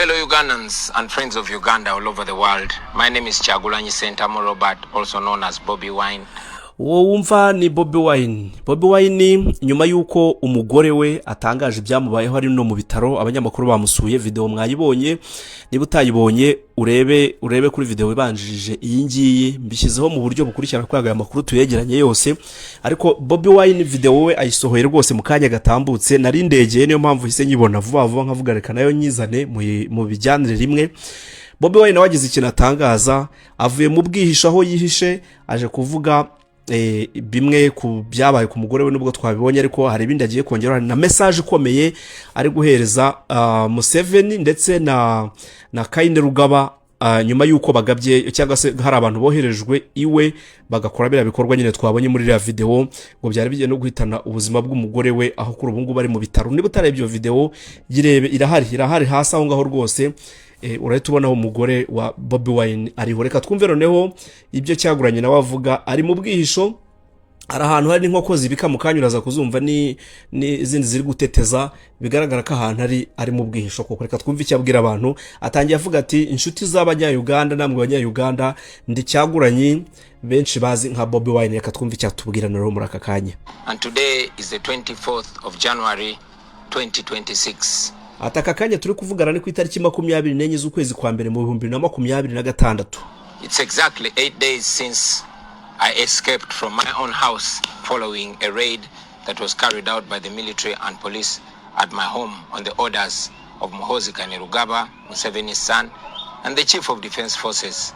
Fellow Ugandans and friends of Uganda all over the world, my name is Kyagulanyi Sentamu Robert, also known as Bobi Wine. Wumva ni Bobi Wine. Bobi Wine nyuma yuko umugore we atangaje ibyamubayeho ari no mu bitaro, abanyamakuru bamusuye, video mwayibonye. Niba utayibonye urebe kuri video ibanjirije iyi ngiyi, mbishyizeho mu buryo bukurikirana kwaga amakuru tuyegeranye yose. Ariko Bobi Wine video we ayisohoye rwose mu kanya gatambutse, nari ndegeye niyo mpamvu hise nyibona vuba nkavuga reka nayo nyizane mu bijyanire rimwe. Bobi Wine wagize ikintu atangaza, avuye mu bwihisho aho yihishe, aje kuvuga bimwe ku byabaye ku mugore we nubwo twabibonye, ariko hari ibindi agiye kongera na message ikomeye ari guhereza Museveni ndetse na Kaine Rugaba nyuma yuko bagabye cyangwa se hari abantu boherejwe iwe bagakora bira bikorwa nyine twabonye muri iriya video ngo byari bigiye no guhitana ubuzima bw'umugore we aho kuri ubu ngubu bari mu bitaro. Niba utarebye iyo video girebe irahari hasi aho ngaho rwose. Urahita ubonaho umugore wa Bobi Wine ariho. Reka twumve noneho ibyo cyaguranye nawe avuga. Ari mu bwihisho, ari ahantu hari inkoko zibika mu kanyuraza kuzumva ni izindi ziri guteteza, bigaragara ko ahantu ari mu bwihisho koko. Reka twumve icyo abwira abantu. Atangiye avuga ati inshuti z'abanya-Uganda namwe abanya-Uganda, ndi Kyagulanyi benshi bazi nka Bobi Wine. Reka twumve icyo atubwira naho muri aka kanya. And today is the 24th of January 2026. Ataka kanya turi kuvugana ni ku itariki 24 z'ukwezi kwa mbere mu 2026. It's exactly 8 days since I escaped from my own house following a raid that was carried out by the military and police at my home on the orders of Muhoozi Kainerugaba, Museveni's son, and the Chief of Defense Forces.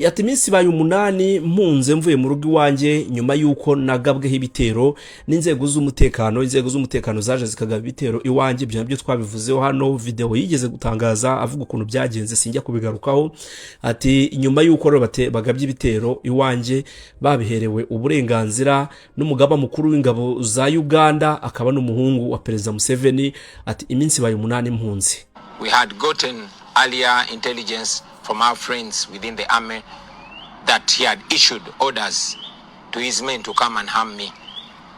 Ati minsi baye 8 mpunze mvuye mu rugo iwanjye nyuma yuko nagabweho ibitero n'inzego z'umutekano zaje zikagaba ibitero iwanjye. Byo nabyo twabivuzeho hano, video yigeze gutangaza avuga ukuntu byagenze, sinjya kubigarukaho. Ati nyuma yuko bagabye ibitero iwanjye babiherewe uburenganzira n'umugaba mukuru w'ingabo za Uganda akaba n'umuhungu wa Perezida Museveni. Ati iminsi baye 8 mpunze. We had gotten earlier intelligence from our friends within the army that he had issued orders to his men to come and harm me.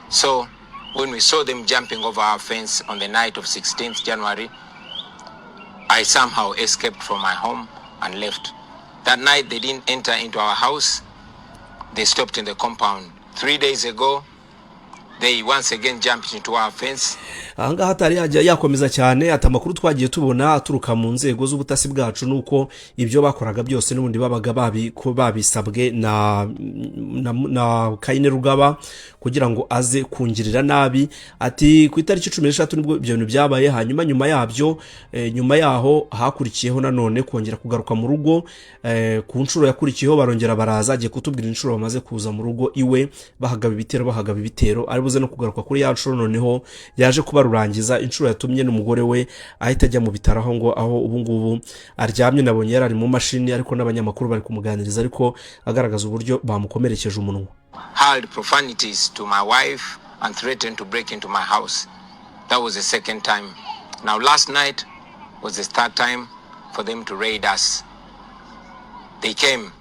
So when we saw them jumping over our fence on the night of 16th January, I somehow escaped from my home and left. That night they didn't enter into our house. They stopped in the compound. 3 days ago, they once again jumped into our fence. Anga hatari yakomeza cyane. Ati amakuru twagiye tubona aturuka mu nzego z'ubutasi bwacu nuko ibyo bakoraga byose n'ubundi babaga babisabwe na Kaine Rugaba kugira ngo aze kungirira nabi. Ati ku itariki 13 nibwo ibyo bintu byabaye. Hanyuma nyuma yaho hakurikiyeho nanone kongera kugaruka mu rugo. Ku nshuro yakurikiyeho barongera baraza agiye kutubwira inshuro bamaze kuza mu rugo iwe bahagaba ibitero ari buze no kugaruka kuri ya nshuro noneho yaje kubarurangiza inshuro yatumye n'umugore we ahita ajya mu bitaro aho ubu ngubu aryamye. Nabonye yari mu mashini ariko n'abanyamakuru bari kumuganiriza ariko agaragaza uburyo bamukomerekeje umunwa. Hurled profanities to my wife and threatened to break into my house. That was the second time. Now last night was the third time for them to raid us. They came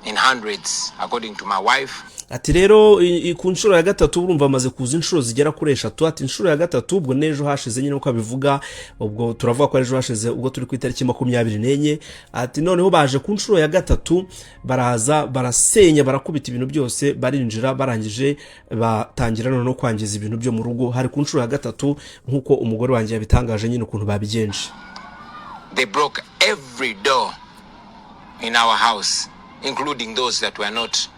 in hundreds according to my wife. Ati rero ku nshuro ya gatatu urumva amaze kuza inshuro zigera kuri 3. Ati inshuro ya gatatu ubwo nejo hashize nyine uko abivuga, ubwo turavuga ko ejo hashize ubwo turi ku itariki 24. Ati noneho baje ku nshuro ya gatatu baraza barasenya barakubita ibintu byose barinjira barangije batangira no kwangiza ibintu byo mu rugo. Hari ku nshuro ya gatatu nkuko umugore wanjye yabitangaje nyine ukuntu babigenje. They broke every door in our house including those that were not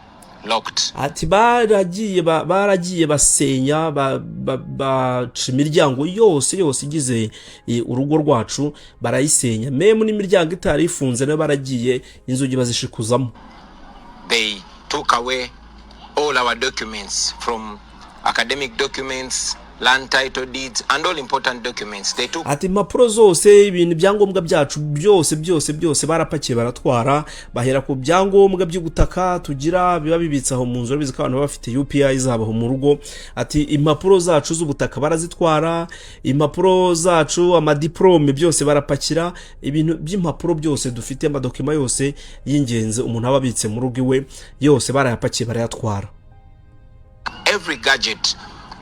locked. Ati baragiye basenya baca imiryango yose igize urugo rwacu barayisenya, meme n'imiryango itari ifunze na baragiye inzugi bazishikuzamo. They took away all our documents, from academic documents, land title deeds and all important documents. They took. Ati impapuro zose ibintu byangombwa byacu byose barapakiye baratwara, bahera ku byangombwa by'ubutaka tugira biba bibitsa aho mu nzu bizika abantu bafite UPI zabo mu rugo. Ati impapuro zacu z'ubutaka barazitwara, impapuro zacu amadiplome byose barapakira, ibintu by'impapuro byose dufite amadokima yose y'ingenzi umuntu ababitse mu rugo iwe yose barayapakiye barayatwara. Every gadget,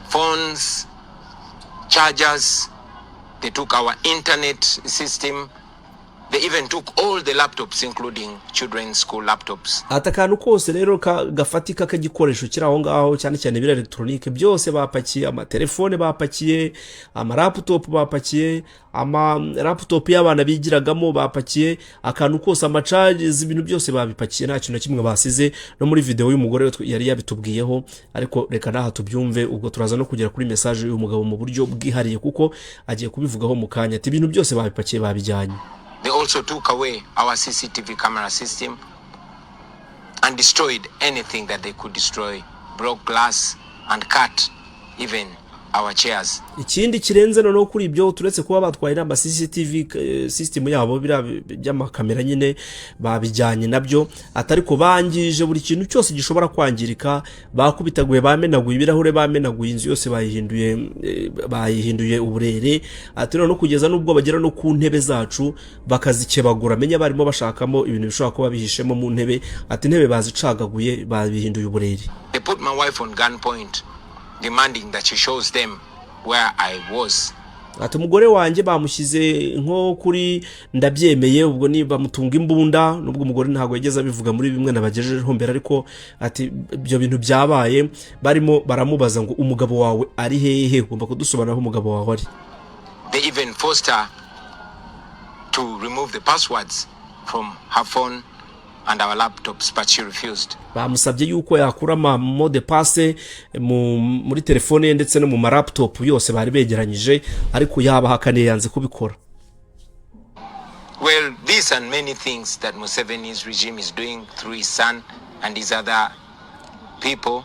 phones, chargers, they took our internet system, They even took all the laptops, including children's school laptops. Akantu kose rero gafatika k'igikoresho kiri aho ngaho cyane cyane bira electronique byose bapakiye, amatelefone bapakiye, amaraptop bapakiye, laptop y'abana bigiragamo bapakiye, akantu kose amacharges, ibintu byose babipakiye, nta kintu kimwe basize. No muri video y'umugore yari yabitubwiyeho, ariko reka naha tubyumve, ubwo turaza no kugera kuri message y'umugabo mu buryo bwihariye kuko agiye kubivugaho mu kanya. Ati ibintu byose babipakiye babijyanye. They also took away our CCTV camera system and destroyed anything that they could destroy, broke glass and cut even our chairs. Ikindi kirenze no kuri ibyo turetse kuba batwaye n'ama CCTV system yabo by'amakamera nyine babijyanye nabyo, atari ko bangije buri kintu cyose gishobora kwangirika, bakubitaguye, bamenaguye ibirahure, bamenaguye inzu yose, bayihinduye uburere, ati no kugeza nubwo bagera no ku ntebe zacu bakazikebagura, menya barimo bashakamo ibintu bishobora kuba bihishemo mu ntebe, ati intebe bazicagaguye babihinduye uburere. They put my wife on gunpoint, demanding that she shows them where I was. Ati umugore wanjye bamushyize nko kuri ndabyemeye, ubwo ni bamutunga imbunda, nubwo umugore ntago yageze abivuga muri bimwe nabagejejeho mbere, ariko ati ibyo bintu byabaye, barimo baramubaza ngo umugabo wawe ari hehe, ugomba kudusobanuraho umugabo wawe ari. They even forced her to remove the passwords from her phone and our laptops, but she refused. Bamusabye yuko yakura mot de passe muri telefone ye ndetse no mu laptop yose bari begeranyije, ariko yabahakaniye yanze kubikora. Well, these and many things that Museveni's regime is doing through his son and his other people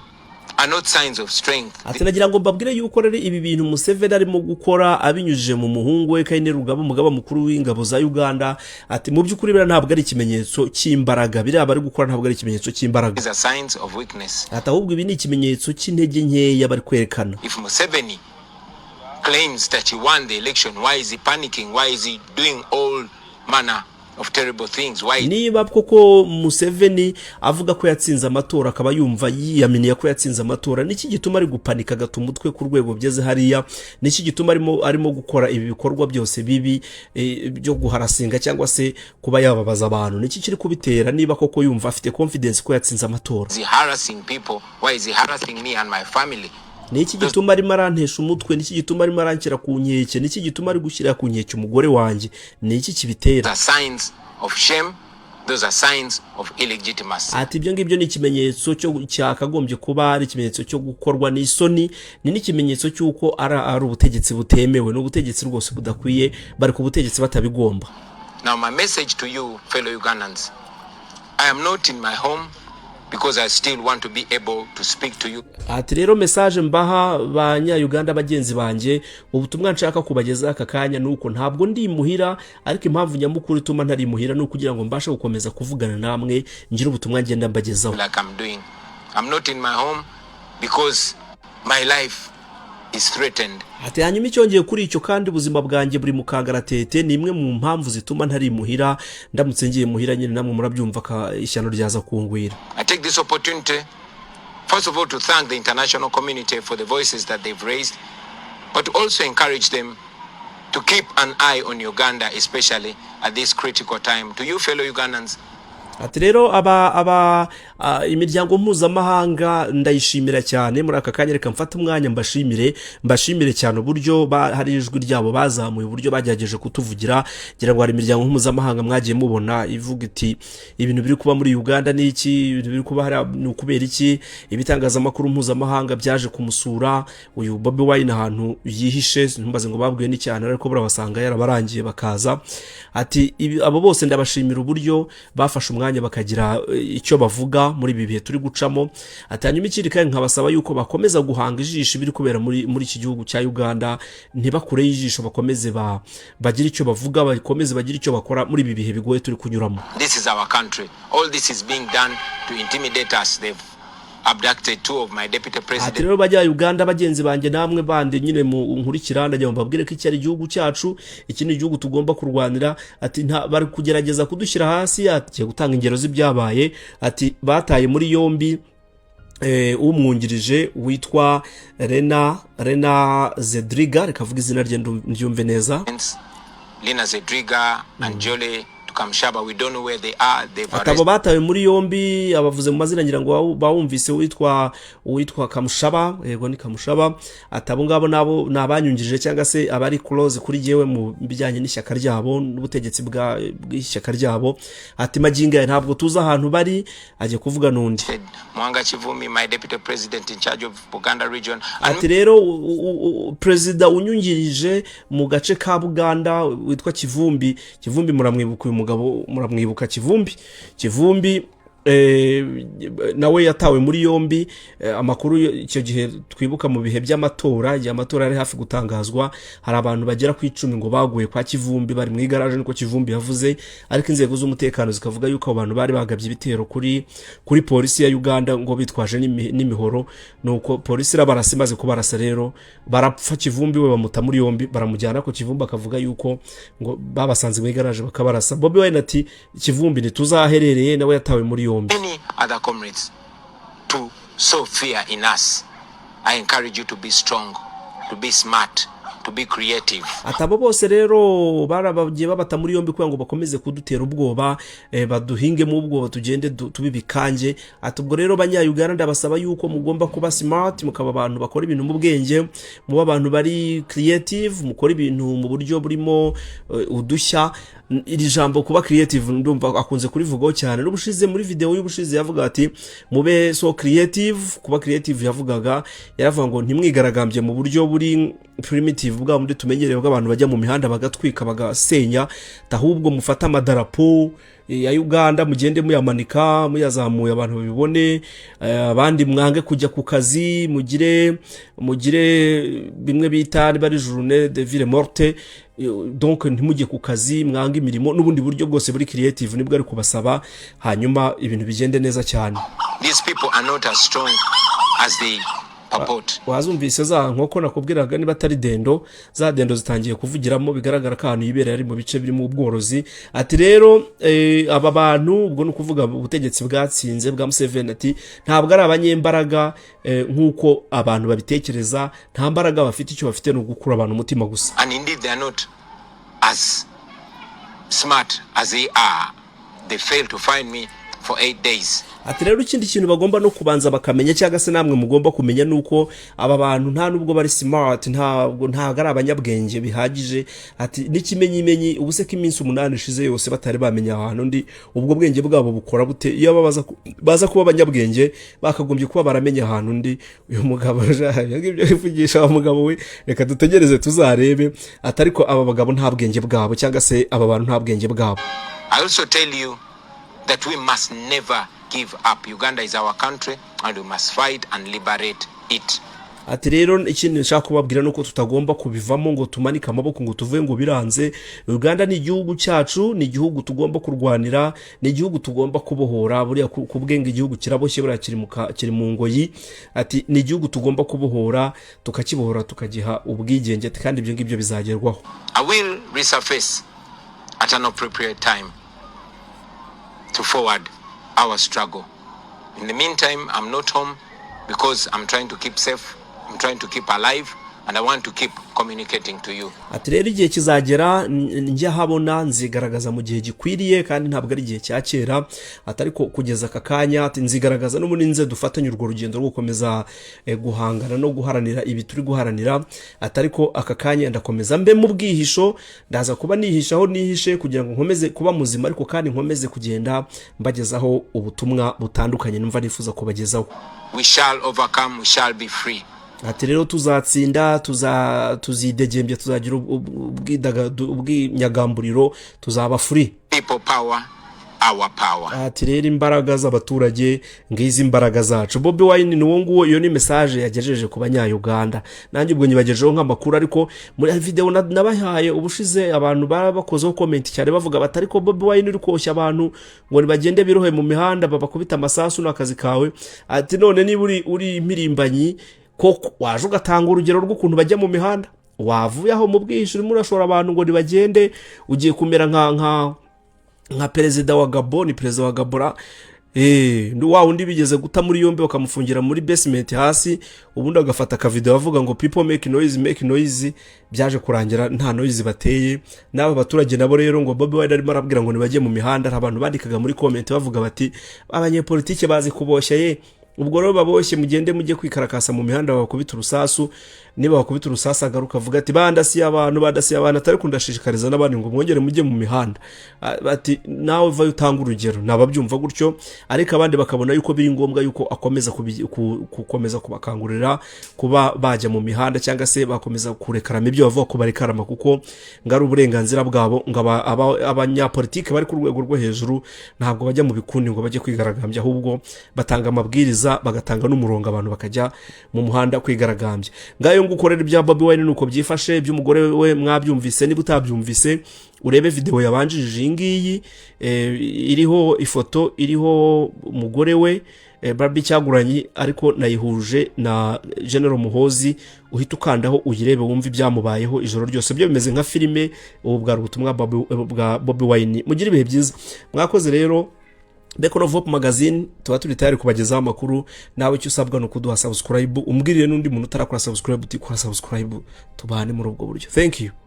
are not signs of strength. Ati nagira ngo mbabwire yuko rero ibi bintu Museveni arimo gukora abinyujije mu muhungu we Kainerugaba, umugaba mukuru w'ingabo za Uganda, ati mu by'ukuri bira ntabwo ari ikimenyetso cy'imbaraga, bira bari gukora ntabwo ari ikimenyetso cy'imbaraga. These are signs of weakness. Ati ahubwo ibi ni ikimenyetso cy'intege nkeya bari kwerekana. If Museveni claims that he won the election, why is he panicking? Why is he doing all manner of terrible things? Why? Niba koko Museveni avuga ko yatsinze amatora, akaba yumva yiyaminiye ko yatsinze amatora, niki gituma ari gupanika gatuma umutwe ku rwego byeze hariya? Niki gituma arimo gukora ibi bikorwa byose bibi byo guharasinga cyangwa se kuba yababaza abantu? Niki kiri kubitera niba koko yumva afite confidence ko yatsinze amatora? Is he harassing people? Why is he harassing me and my family? Niki gituma arimo arantesha umutwe? Niki gituma arimo arankira ku nkeke? Niki gituma ari gushyira ku nkeke umugore wanjye? Niki kibitera? The signs of shame, those are signs of illegitimacy. Ati ibyo ngibyo ni ikimenyetso cyo cyakagombye kuba ari ikimenyetso cyo gukorwa n'isoni, ni n'ikimenyetso cy'uko ari ubutegetsi butemewe, n'ubutegetsi rwose budakwiye, bari ku butegetsi batabigomba. Now my message to you fellow Ugandans, I am not in my home because I still want to be able to speak to you. Ati rero message mbaha Uganda bagenzi banje, ubutumwa nshaka kubageza aka kanya nuko ntabwo ndi muhira, ariko impamvu nyamukuru ituma ntari muhira no kugira ngo mbashe gukomeza kuvugana namwe, ngira ubutumwa ngenda mbagezaho. Like I'm not in my home because my life is threatened. Ati hanyuma icyongeye kuri icyo kandi ubuzima bwanjye buri mu kangaratete, ni imwe mu mpamvu zituma ntari muhira, ndamutse ngiye muhira nyine namwe murabyumva ka ishyano ryaza kungwira. I take this opportunity first of all to thank the international community for the voices that they've raised, but also encourage them to keep an eye on Uganda, especially at this critical time. To you fellow Ugandans, ati rero imiryango mpuzamahanga ndayishimira cyane muri aka kanya, reka mfata umwanya mbashimire cyane uburyo hari ijwi ryabo bazamuye, uburyo bagerageje kutuvugira. Gira ngo hari imiryango mpuzamahanga mwagiye mubona ivuga iti ibintu biri kuba muri Uganda ni iki, ibintu biri kuba hari ukubera iki, ibitangazamakuru mpuzamahanga byaje kumusura uyu Bobi Wine ahantu yihishe, ntumbaze ngo babwiye ni cyane, ariko burabasanga yarabarangiye bakaza. Ati abo bose ndabashimira uburyo bafashe umwanya bakagira icyo bavuga muri ibi bihe turi gucamo. Atanyuma ikindi kandi nkabasaba yuko bakomeza guhanga ijisho biri kubera muri iki gihugu cya Uganda, ntibakure y'ijisho, bakomeze bagira icyo bavuga, bakomeze bagira icyo bakora muri ibi bihe bigoye turi kunyuramo. This is our country. All this is being done to intimidate us. They've abducted two of my deputy president. Ati rero bajya Uganda bagenzi banjye namwe bande nyine mu nkurikiranda njya mbabwire ko iki ari igihugu cyacu, iki ni igihugu tugomba kurwanira. Ati bari kugerageza kudushyira hasi, ati gutanga ingero z'ibyabaye. Ati bataye muri yombi umwungirije witwa Rena Zedriga, reka vuga izina rye ndyumve neza. Lina Zedriga and Jole to Kamshaba. We don't know where they are. Atabo batawe muri yombi abavuze mu mazina ngira ngo bawumvise witwa Kamushaba, yego ni Kamushaba. Atabo ngabo nabo nabanyungirije cyangwa se abari close kuri jewe mu bijyanye n'ishyaka ryabo n'ubutegetsi bw'ishyaka ryabo. Ati maginga ntabwo tuza ahantu bari, aje kuvuga nundi. Mwanga Kivumi, my deputy president in charge of Buganda region. Ati rero president unyungirije mu gace ka Buganda witwa Kivumbi muramwibuka uyu mugabo, muramwibuka Kivumbi nawe yatawe muri yombi. Amakuru icyo gihe twibuka mu bihe by'amatora, igihe amatora ari hafi gutangazwa, hari abantu bagera ku 10 ngo baguye kwa Kivumbi bari mu igaraje, niko Kivumbi yavuze. Ariko inzego z'umutekano zikavuga yuko abantu bari bagabye ibitero kuri polisi ya Uganda ngo bitwaje n'imihoro, nuko polisi irabarasa, imaze kubarasa rero barapfa Kivumbi we bamuta muri yombi, baramujyana ko Kivumbi akavuga yuko ngo babasanze mu igaraje bakabarasa. Bobi Wine ati Kivumbi ntituzaherereye, nawe yatawe muri yombi. Any other comrades to sow fear in us. I encourage you to be strong, to be smart, to be creative. Atabo bose rero barabagiye babata muri yombi kugira ngo bakomeze kudutera ubwoba, baduhinge mu ubwoba tugende tubibikanje. Atubwo rero banya-Uganda ndabasaba yuko mugomba kuba smart, mukaba abantu bakora ibintu mu bwenge, muba abantu bari creative, mukora ibintu mu buryo burimo udushya. Iri jambo kuba creative ndumva akunze kurivugaho cyane. N'ubushize muri video y'ubushize yavuga ati mube so creative. Kuba creative yaravuga ngo ntimwigaragambye mu buryo buri primitive bwa muri tumenyereye bw'abantu bajya mu mihanda bagatwika bagasenya, ahubwo mufata amadarapo ya Uganda mugende muyamanika muyazamuye abantu babibone. Abandi mwange kujya ku kazi, mugire bimwe bita bari journée de ville morte, donc ntimujye ku kazi, mwange imirimo n'ubundi buryo bwose buri creative nibwo ari kubasaba, hanyuma ibintu bigende neza cyane. These people are not as strong as they purport. Wazumvise za nkoko nakubwiraga niba atari dendo, za dendo zitangiye kuvugiramo, bigaragara ko ahantu yibera ari mu bice birimo ubworozi. Ati rero aba bantu ubwo nukuvuga ubutegetsi bwatsinze bwa Museveni, ati ntabwo ari abanyembaraga nkuko abantu babitekereza, nta mbaraga bafite, icyo bafite no gukura abantu umutima gusa. And indeed they are not as smart as they are. They failed to find me for 8 days. Ati rero ikindi kintu bagomba no kubanza bakamenya cyangwa se namwe mugomba kumenya nuko aba bantu nta nubwo bari smart, ntabwo ari abanyabwenge bihagije. Ati n'ikimenyimenyi ubuse ko iminsi 8 ishize yose batari bamenya ahantu ndi, ubwo bwenge bwabo bukora bute? Iyo baza kuba abanyabwenge bakagombye kuba baramenya ahantu ndi. Uyu mugabo yagibyo yivugisha umugabo we, reka dutegereze tuzarebe. Atariko aba bagabo nta bwenge bwabo cyangwa se aba bantu nta bwenge bwabo. I also tell you that we must never give up. Uganda is our country and we must fight and liberate it. Ati rero ikindi nshaka kubabwira nuko tutagomba kubivamo ngo tumanika amaboko ngo tuvuye ngo biranze. Uganda ni igihugu cyacu, ni igihugu tugomba kurwanira, ni igihugu tugomba kubohora. Buriya kubwenga igihugu kiraboshye, buriya kiri mu ngoyi. Ati ni igihugu tugomba kubohora, tukakibohora tukagiha ubwigenge, kandi ibyo ngibyo bizagerwaho. I will resurface at an appropriate time to forward our struggle. In the meantime, I'm not home because I'm trying to keep safe, I'm trying to keep alive, and I want to keep communicating to you. Ati rero igihe kizagera njya habona nzigaragaza mu gihe gikwiriye, kandi ntabwo ari igihe cya kera. Atariko kugeza akakanya ati nzigaragaza no muri nze dufatanye urwo rugendo rwo gukomeza guhangana no guharanira ibi turi guharanira. Atariko akakanya ndakomeza mbe mu bwihisho, ndaza kuba nihishaho nihishe kugira ngo nkomeze kuba muzima, ariko kandi nkomeze kugenda mbagezaho ubutumwa butandukanye numva nifuza kubagezaho. We shall overcome, we shall be free. Ati rero tuzatsinda, tuzidegembye, tuzagira ubwinyagamburiro, tuzaba free. People power, our power. Ati rero imbaraga z'abaturage ngizi imbaraga zacu. Bobi Wine ni wonguwo, iyo ni message yagejeje ku banya-Uganda. Nanjye ubwo nyibagejeho nk'amakuru, ariko muri video nabahaye ubushize abantu bakozeho comment cyane bavuga batari ko Bobi Wine uri koshya abantu ngo bagende birohe mu mihanda babakubita amasasu n'akazi kawe. Ati none niba uri imirimbanyi ko waje ugatanga urugero rw'ukuntu bajya mu mihanda, wavuye aho mu bwihisho urimo urashora abantu ngo nibagende, ugiye kumera nka perezida wa Gabon. Perezida wa Gabora wa undi bigeze guta muri yombi bakamufungira muri basement hasi, ubundi agafata akavideo avuga ngo people make noise, byaje kurangira nta noise bateye. N'aba baturage nabo rero ngo Bobi Wine arimo arabwira ngo nibajye mu mihanda, hari abantu bandikaga muri comment bavuga bati abanyepolitike bazi kuboshya ubwo rero baboshye mugende mujye kwikarakasa mu mihanda bakubita urusasu, niba bakubita urusasu agaruka avuga ati badasiye abantu atari kundashishikariza n'abandi ngo mwongere mujye mu mihanda, bati nawe vayo utanga urugero. Nababyumva gutyo, ariko abandi bakabona yuko biri ngombwa yuko akomeza gukomeza kubakangurira kuba bajya mu mihanda, cyangwa se bakomeza kurekarama ibyo bavuga ko barekarama, kuko ngari uburenganzira bwabo. Abanyapolitike bari ku rwego rwo hejuru ntabwo bajya mu bikundi ngo bajye kwigaragambya, ahubwo batanga amabwiriza, bagatanga n'umurongo, abantu bakajya mu muhanda kwigaragambya. Ngayo ngukorera ibya Bobi Wine nuko byifashe. By'umugore we mwabyumvise, niba utabyumvise urebe video yabanjije ngiyi, iriho ifoto iriho umugore we Bobi cyaguranye, ariko nayihuje na General Muhozi, uhita ukandaho uyirebe wumva ibyamubayeho ijoro ryose. Byo bimeze nka filime. Ubu bwa ubutumwa bwa Bobi Wine. Mugire ibihe byiza, mwakoze rero. Beacon of Hope Magazine tuba turi tayari kubagezaho amakuru. Nawe icyo usabwa no kuduha subscribe, umbwirire n'undi muntu utarakora subscribe uti kora subscribe, tubane muri ubwo buryo. Thank you.